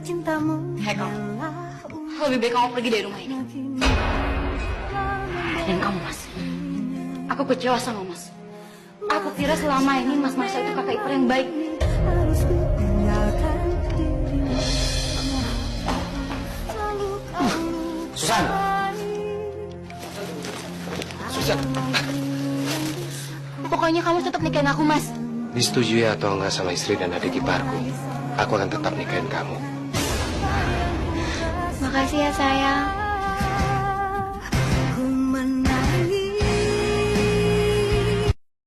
Heko, lebih baik kamu pergi dari rumah ini. Dan kamu, Mas, aku kecewa sama Mas. Aku kira selama ini Mas Marsa itu kakak ipar yang baik. Susan! Susan! Pokoknya kamu tetap nikahin aku, Mas. Disetujui atau enggak sama istri dan adik iparku, aku akan tetap nikahin kamu. Makasih ya, sayang.